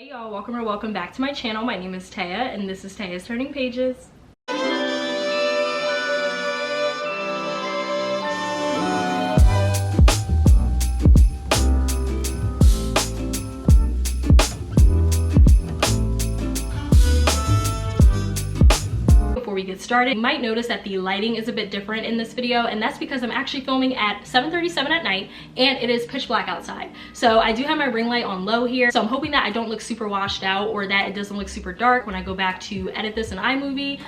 Hey y'all, welcome or welcome back to my channel. My name is Taya and this is Taya's Turning Pages. We get started, you might notice that the lighting is a bit different in this video, and that's because I'm actually filming at 7:37 at night and it is pitch black outside. So I do have my ring light on low here, so I'm hoping that I don't look super washed out or that it doesn't look super dark when I go back to edit this in iMovie,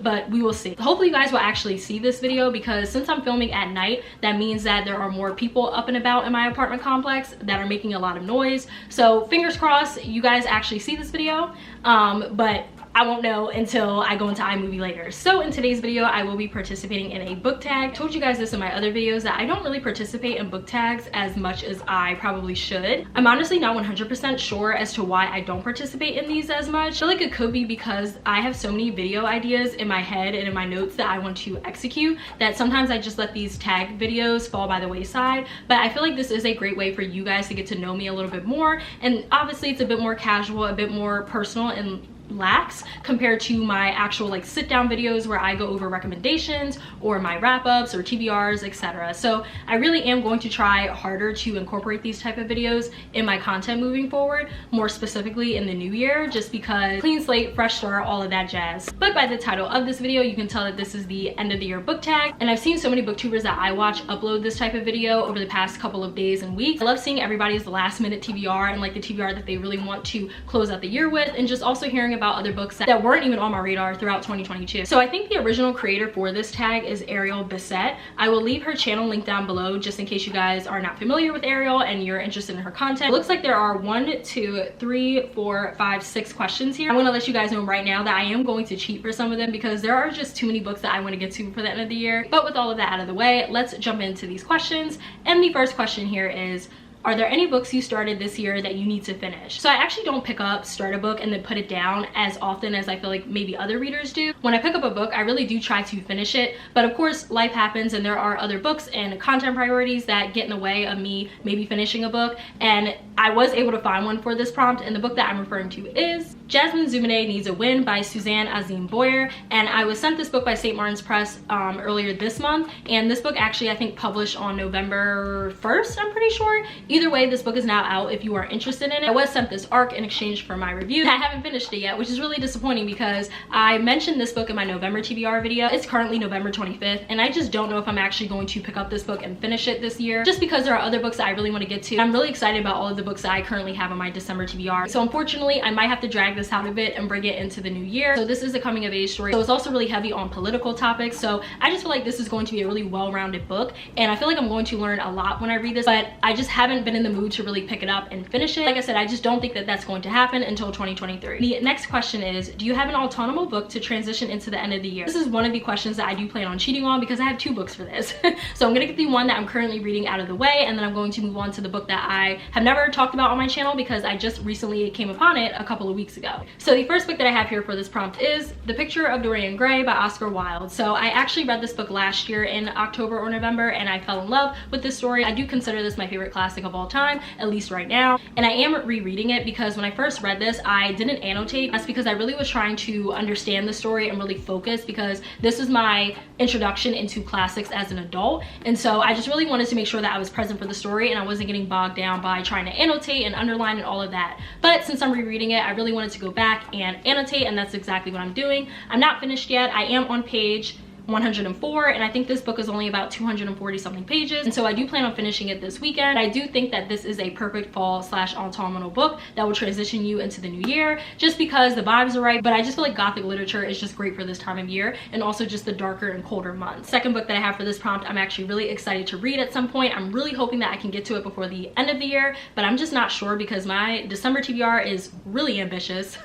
but we will see. Hopefully you guys will actually see this video, because since I'm filming at night, that means that there are more people up and about in my apartment complex that are making a lot of noise. So fingers crossed you guys actually see this video, but I won't know until I go into iMovie later. So in today's video, I will be participating in a book tag. I told you guys this in my other videos that I don't really participate in book tags as much as I probably should. I'm honestly not 100% sure as to why I don't participate in these as much. I feel like it could be because I have so many video ideas in my head and in my notes that I want to execute that sometimes I just let these tag videos fall by the wayside. But I feel like this is a great way for you guys to get to know me a little bit more. And obviously it's a bit more casual, a bit more personal and lax compared to my actual like sit down videos where I go over recommendations or my wrap-ups or TBRs, etc. So I really am going to try harder to incorporate these type of videos in my content moving forward, more specifically in the new year, just because clean slate, fresh start, all of that jazz. But by the title of this video, you can tell that this is the end of the year book tag, and I've seen so many booktubers that I watch upload this type of video over the past couple of days and weeks. I love seeing everybody's last minute TBR and like the TBR that they really want to close out the year with, and just also hearing about other books that weren't even on my radar throughout 2022. So I think the original creator for this tag is Ariel Bissett. I will leave her channel link down below just in case you guys are not familiar with Ariel and you're interested in her content. It looks like there are 1, 2, 3, 4, 5, 6 questions here. I want to let you guys know right now that I am going to cheat for some of them because there are just too many books that I want to get to for the end of the year. But with all of that out of the way, let's jump into these questions. And the first question here is, are there any books you started this year that you need to finish? So I actually don't pick up, start a book, and then put it down as often as I feel like maybe other readers do. When I pick up a book, I really do try to finish it. But of course, life happens and there are other books and content priorities that get in the way of me maybe finishing a book. And I was able to find one for this prompt, and the book that I'm referring to is Jasmine Zumine Needs a Win by Suzanne Azim Boyer. And I was sent this book by St. Martin's Press earlier this month. And this book actually, I think, published on November 1st, I'm pretty sure. Either way, this book is now out if you are interested in it. I was sent this ARC in exchange for my review. I haven't finished it yet, which is really disappointing because I mentioned this book in my November TBR video. It's currently November 25th, and I just don't know if I'm actually going to pick up this book and finish it this year, just because there are other books that I really want to get to. I'm really excited about all of the books that I currently have on my December TBR. So unfortunately, I might have to drag this out a bit and bring it into the new year. So this is a coming of age story. So it's also really heavy on political topics. So I just feel like this is going to be a really well-rounded book, and I feel like I'm going to learn a lot when I read this, but I just haven't been in the mood to really pick it up and finish it. Like I said, I just don't think that that's going to happen until 2023. The next question is, do you have an autonomous book to transition into the end of the year? This is one of the questions that I do plan on cheating on because I have 2 books for this. So I'm gonna get the one that I'm currently reading out of the way, and then I'm going to move on to the book that I have never talked about on my channel because I just recently came upon it a couple of weeks ago. So the first book that I have here for this prompt is The Picture of Dorian Gray by Oscar Wilde. So I actually read this book last year in October or November, and I fell in love with this story. I do consider this my favorite classic of all time, at least right now, and I am rereading it because when I first read this, I didn't annotate. That's because I really was trying to understand the story and really focus, because this was my introduction into classics as an adult, and so I just really wanted to make sure that I was present for the story and I wasn't getting bogged down by trying to annotate and underline and all of that. But since I'm rereading it, I really wanted to go back and annotate, and that's exactly what I'm doing. I'm not finished yet. I am on page 104, and I think this book is only about 240 something pages, and so I do plan on finishing it this weekend. I do think that this is a perfect fall / autumnal book that will transition you into the new year, just because the vibes are right. But I just feel like gothic literature is just great for this time of year, and also just the darker and colder months. Second book that I have for this prompt, I'm actually really excited to read at some point. I'm really hoping that I can get to it before the end of the year, but I'm just not sure because my December TBR is really ambitious.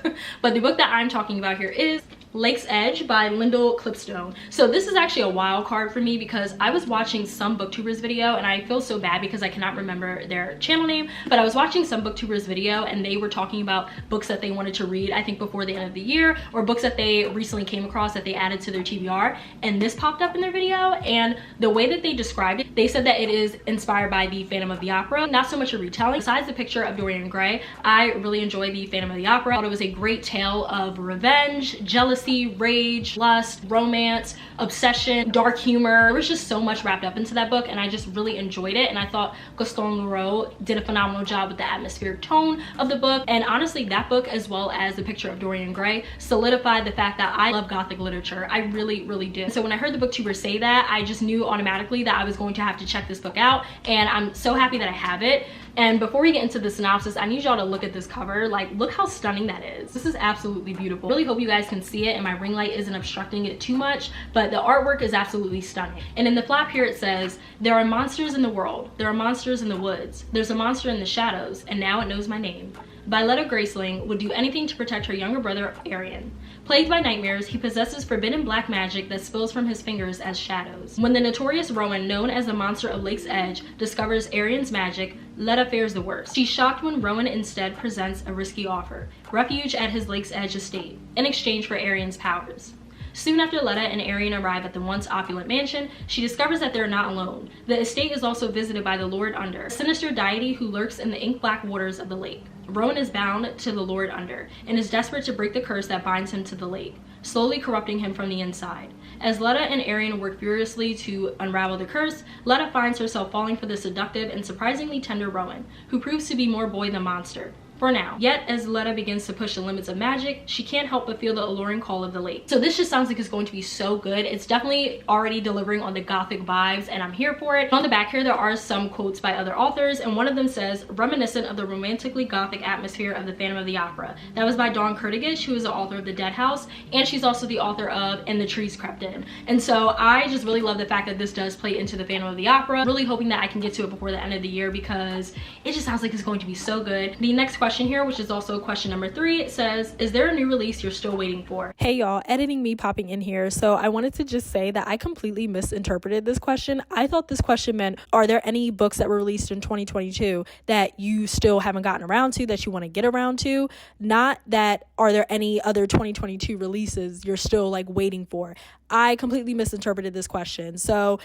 But the book that I'm talking about here is Lake's Edge by Lyndall Clipstone. So this is actually a wild card for me because I was watching some booktubers video, and I feel so bad because I cannot remember their channel name, but I was watching some booktubers video and they were talking about books that they wanted to read, I think before the end of the year, or books that they recently came across that they added to their TBR, and this popped up in their video. And the way that they described it, they said that it is inspired by the Phantom of the Opera, not so much a retelling. Besides the picture of Dorian Gray, I really enjoyed the Phantom of the Opera. I thought it was a great tale of revenge, jealousy, rage, lust, romance, obsession, dark humor. There was just so much wrapped up into that book, and I just really enjoyed it. And I thought Gaston Leroux did a phenomenal job with the atmospheric tone of the book. And honestly, that book, as well as the picture of Dorian Gray, solidified the fact that I love gothic literature. I really, really do. So when I heard the booktuber say that, I just knew automatically that I was going to have to check this book out, and I'm so happy that I have it. And before we get into the synopsis, I need y'all to look at this cover. Like, look how stunning that is. This is absolutely beautiful. Really hope you guys can see it and my ring light isn't obstructing it too much, but the artwork is absolutely stunning. And in the flap here it says, "There are monsters in the world. There are monsters in the woods. There's a monster in the shadows, and now it knows my name." Violetta Graceling would do anything to protect her younger brother, Arian. Plagued by nightmares, he possesses forbidden black magic that spills from his fingers as shadows. When the notorious Rowan, known as the Monster of Lake's Edge, discovers Arian's magic, Letta fares the worst. She's shocked when Rowan instead presents a risky offer: refuge at his Lake's Edge estate, in exchange for Arian's powers. Soon after Letta and Arian arrive at the once opulent mansion, she discovers that they're not alone. The estate is also visited by the Lord Under, a sinister deity who lurks in the ink-black waters of the lake. Rowan is bound to the Lord Under and is desperate to break the curse that binds him to the lake, slowly corrupting him from the inside. As Letta and Arian work furiously to unravel the curse, Letta finds herself falling for the seductive and surprisingly tender Rowan, who proves to be more boy than monster. For now. Yet, as Letta begins to push the limits of magic, she can't help but feel the alluring call of the lake. So this just sounds like it's going to be so good. It's definitely already delivering on the gothic vibes, and I'm here for it. On the back here, there are some quotes by other authors, and one of them says, "Reminiscent of the romantically gothic atmosphere of the Phantom of the Opera." That was by Dawn Kurtigish, who is the author of The Dead House, and she's also the author of And the Trees Crept In. And so I just really love the fact that this does play into the Phantom of the Opera. Really hoping that I can get to it before the end of the year because it just sounds like it's going to be so good. The next question here, which is also question number 3, it says, "Is there a new release you're still waiting for?" Hey y'all, editing me popping in here. So I wanted to just say that I completely misinterpreted this question. I thought this question meant, are there any books that were released in 2022 that you still haven't gotten around to, that you want to get around to? Not that, are there any other 2022 releases you're still like waiting for? I completely misinterpreted this question. So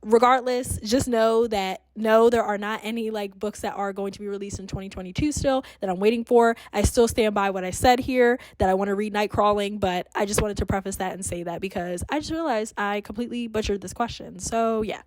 regardless, just know that no, there are not any like books that are going to be released in 2022 still that I'm waiting for. I still stand by what I said here, that I want to read Nightcrawling, but I just wanted to preface that and say that because I just realized I completely butchered this question. So yeah.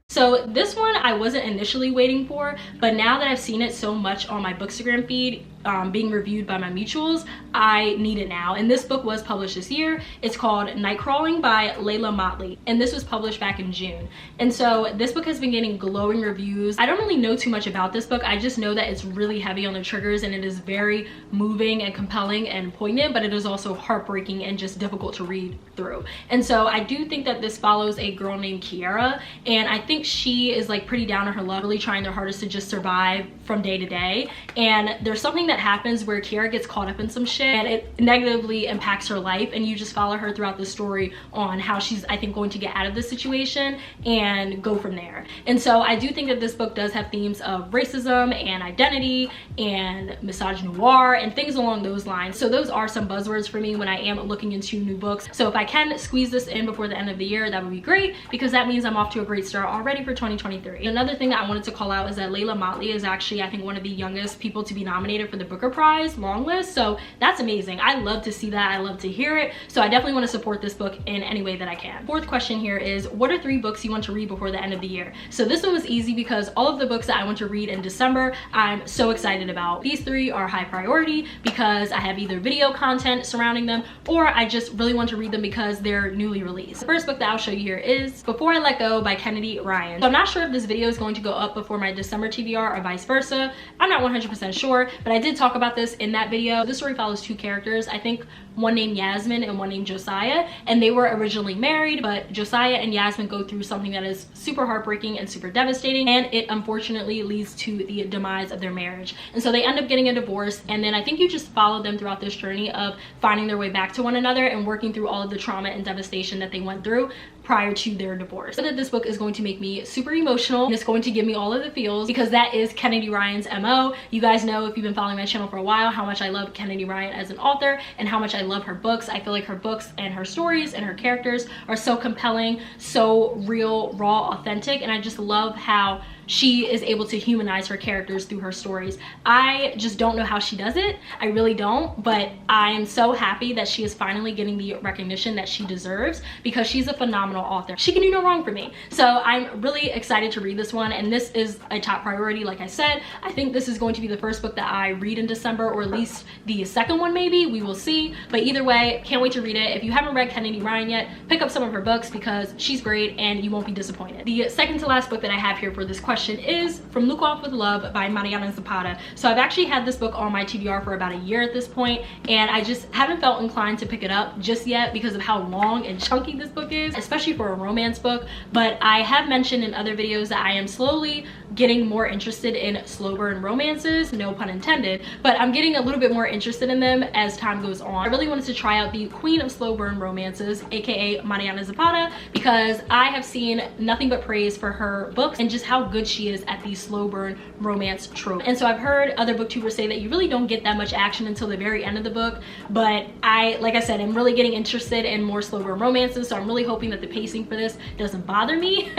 So this one I wasn't initially waiting for, but now that I've seen it so much on my Bookstagram feed, being reviewed by my mutuals, I need it now. And this book was published this year. It's called Nightcrawling by Layla Motley, and this was published back in June. And so this book has been getting glowing reviews. I don't really know too much about this book. I just know that it's really heavy on the triggers and it is very moving and compelling and poignant, but it is also heartbreaking and just difficult to read through. And so I do think that this follows a girl named Kiara, and I think she is like pretty down on her luck, really trying their hardest to just survive from day to day. And there's something that happens where Kiara gets caught up in some shit and it negatively impacts her life, and you just follow her throughout the story on how she's, I think, going to get out of this situation and go from there. And so I do think that this book does have themes of racism and identity and misogynoir and things along those lines. So those are some buzzwords for me when I am looking into new books. So if I can squeeze this in before the end of the year, that would be great, because that means I'm off to a great start already for 2023. Another thing that I wanted to call out is that Layla Motley is actually, I think, one of the youngest people to be nominated for the Booker Prize long list. So that's amazing. I love to see that. I love to hear it. So I definitely want to support this book in any way that I can. Fourth question here is, what are 3 books you want to read before the end of the year? So this one was easy because all of the books that I want to read in December, I'm so excited about. These 3 are high priority because I have either video content surrounding them, or I just really want to read them because they're newly released. The first book that I'll show you here is Before I Let Go by Kennedy Ryan. So I'm not sure if this video is going to go up before my December TBR or vice versa. I'm not 100% sure, but I did did talk about this in that video. This story follows two characters, I think one named Yasmin and one named Josiah, and they were originally married, but Josiah and Yasmin go through something that is super heartbreaking and super devastating, and it unfortunately leads to the demise of their marriage. And so they end up getting a divorce, and then I think you just follow them throughout this journey of finding their way back to one another and working through all of the trauma and devastation that they went through prior to their divorce. So that this book is going to make me super emotional, and it's going to give me all of the feels, because that is Kennedy Ryan's MO. You guys know, if you've been following my channel for a while, how much I love Kennedy Ryan as an author and how much I love her books. I feel like her books and her stories and her characters are so compelling, so real, raw, authentic, and I just love how she is able to humanize her characters through her stories. I just don't know how she does it. I really don't, but I am so happy that she is finally getting the recognition that she deserves, because she's a phenomenal author. She can do no wrong for me. So I'm really excited to read this one, and this is a top priority. Like I said, I think this is going to be the first book that I read in December, or at least the second one maybe. We will see. But either way, can't wait to read it. If you haven't read Kennedy Ryan yet, pick up some of her books, because she's great and you won't be disappointed. The second to last book that I have here for this question is From Luke Off with Love by Mariana Zapata. So I've actually had this book on my TBR for about a year at this point, and I just haven't felt inclined to pick it up just yet because of how long and chunky this book is, especially for a romance book. But I have mentioned in other videos that I am slowly getting more interested in slow burn romances, no pun intended, but I'm getting a little bit more interested in them as time goes on. I really wanted to try out the queen of slow burn romances, aka Mariana Zapata, because I have seen nothing but praise for her books and just how good she is at the slow burn romance trope. And so I've heard other booktubers say that you really don't get that much action until the very end of the book, but like I said, I'm really getting interested in more slow burn romances, so I'm really hoping that the pacing for this doesn't bother me.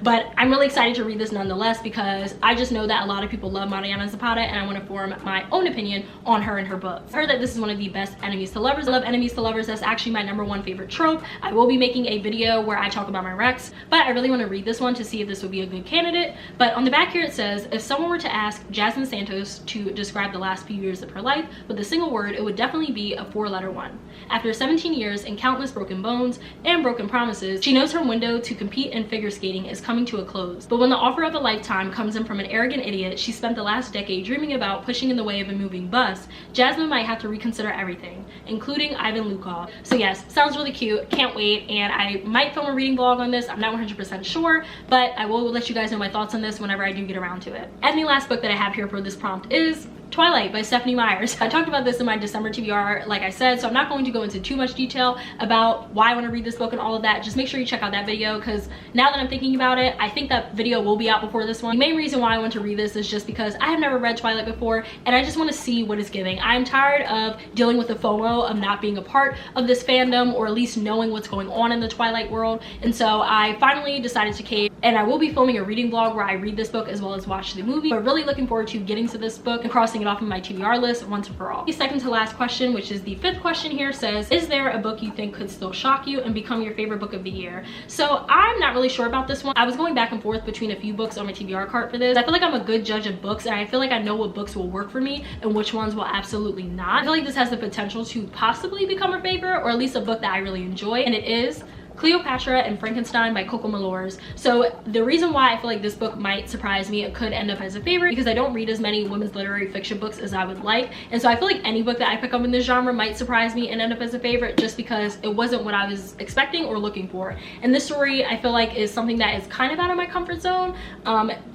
But I'm really excited to read this nonetheless, because I just know that a lot of people love Mariana Zapata, and I want to form my own opinion on her and her books. I heard that this is one of the best enemies to lovers. I love enemies to lovers. That's actually my #1 favorite trope. I will be making a video where I talk about my recs, but I really want to read this one to see if this would be a good candidate. But on the back here it says, if someone were to ask Jasmine Santos to describe the last few years of her life with a single word, it would definitely be a 4-letter one. After 17 years and countless broken bones and broken promises, she knows her window to compete in figure skating is coming to a close. But when the offer of a lifetime comes in from an arrogant idiot she spent the last decade dreaming about pushing in the way of a moving bus, Jasmine might have to reconsider everything, including Ivan Lukov. So yes, sounds really cute, can't wait, and I might film a reading vlog on this. I'm not 100% sure, but I will let you guys know my thoughts on this whenever I do get around to it. And the last book that I have here for this prompt is Twilight by Stephanie Myers. I talked about this in my December TBR, like I said, so I'm not going to go into too much detail about why I want to read this book and all of that. Just make sure you check out that video, because now that I'm thinking about it, I think that video will be out before this one. The main reason why I want to read this is just because I have never read Twilight before, and I just want to see what it's giving. I'm tired of dealing with the FOMO of not being a part of this fandom, or at least knowing what's going on in the Twilight world, and so I finally decided to cave, and I will be filming a reading vlog where I read this book as well as watch the movie. But really looking forward to getting to this book and crossing it off of my TBR list once and for all. The second to last question, which is the 5th question here, says, is there a book you think could still shock you and become your favorite book of the year? So I'm not really sure about this one. I was going back and forth between a few books on my TBR cart for this. I feel like I'm a good judge of books, and I feel like I know what books will work for me and which ones will absolutely not. I feel like this has the potential to possibly become a favorite, or at least a book that I really enjoy, and it is Cleopatra and Frankenstein by Coco Malors. So the reason why I feel like this book might surprise me, it could end up as a favorite, because I don't read as many women's literary fiction books as I would like, and so I feel like any book that I pick up in this genre might surprise me and end up as a favorite, just because it wasn't what I was expecting or looking for. And this story I feel like is something that is kind of out of my comfort zone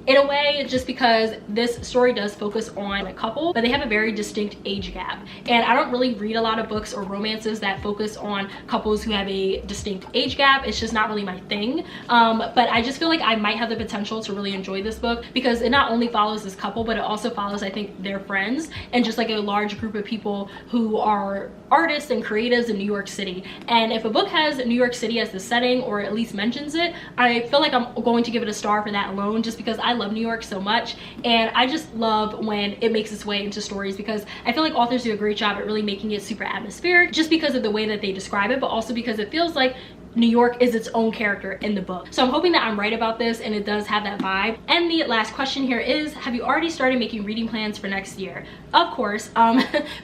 in a way, just because this story does focus on a couple, but they have a very distinct age gap, and I don't really read a lot of books or romances that focus on couples who have a distinct age gap. It's just not really my thing, but I just feel like I might have the potential to really enjoy this book, because it not only follows this couple, but it also follows, I think, their friends and just like a large group of people who are artists and creatives in New York City. And if a book has New York City as the setting, or at least mentions it, I feel like I'm going to give it a star for that alone, just because I love New York so much, and I just love when it makes its way into stories, because I feel like authors do a great job at really making it super atmospheric, just because of the way that they describe it, but also because it feels like New York is its own character in the book. So I'm hoping that I'm right about this and it does have that vibe. And the last question here is, have you already started making reading plans for next year? Of course.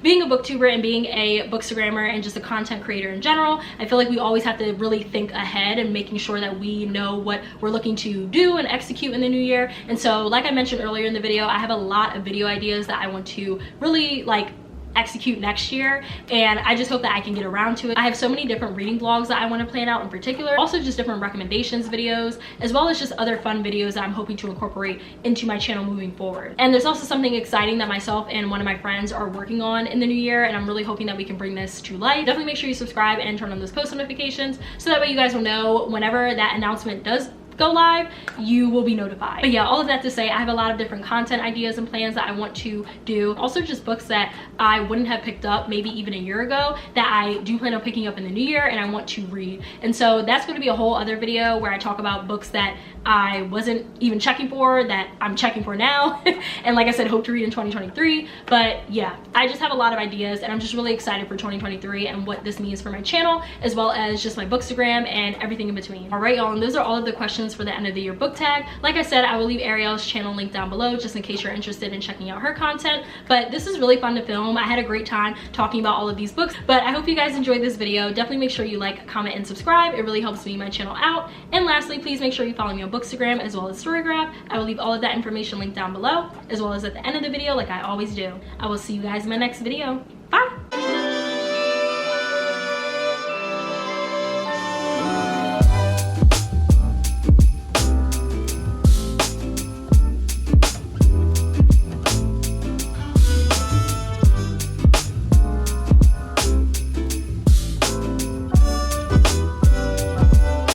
Being a booktuber and being a bookstagrammer and just a content creator in general, I feel like we always have to really think ahead and making sure that we know what we're looking to do and execute in the new year. And so like I mentioned earlier in the video, I have a lot of video ideas that I want to really like execute next year, and I just hope that I can get around to it. I have so many different reading vlogs that I want to plan out in particular, also just different recommendations videos, as well as just other fun videos that I'm hoping to incorporate into my channel moving forward. And there's also something exciting that myself and one of my friends are working on in the new year, and I'm really hoping that we can bring this to life. Definitely make sure you subscribe and turn on those post notifications so that way you guys will know whenever that announcement does go live, you will be notified. But yeah, all of that to say, I have a lot of different content ideas and plans that I want to do. Also just books that I wouldn't have picked up maybe even a year ago that I do plan on picking up in the new year and I want to read. And so that's going to be a whole other video where I talk about books that I wasn't even checking for, that I'm checking for now. And like I said, hope to read in 2023. But yeah, I just have a lot of ideas and I'm just really excited for 2023 and what this means for my channel, as well as just my Bookstagram and everything in between. All right, y'all, and those are all of the questions for the end of the year book tag. Like I said, I will leave Ariel's channel link down below just in case you're interested in checking out her content. But this is really fun to film. I had a great time talking about all of these books, but I hope you guys enjoyed this video. Definitely make sure you like, comment, and subscribe. It really helps me and my channel out. And lastly, please make sure you follow me on Bookstagram as well as Storygraph. I will leave all of that information linked down below, as well as at the end of the video like I always do. I will see you guys in my next video. Bye!